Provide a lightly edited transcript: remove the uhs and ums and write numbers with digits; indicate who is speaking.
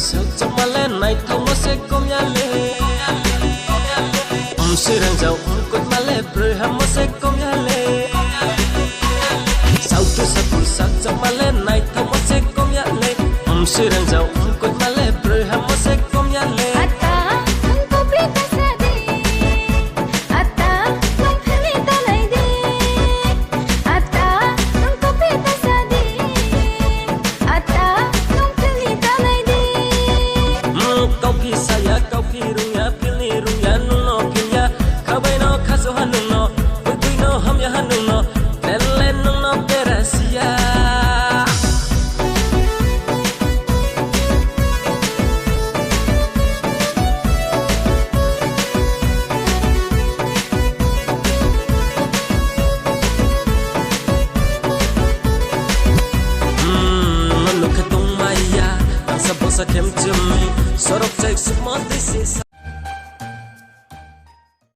Speaker 1: Sao male night thong se Komya Lei sirang jau kot male pre ham se Komya Lei Sao tu sa male night thong se Komya Lei sirang jau kot male pre ham se Komya Lei sa kem to me, sort of takes some of this is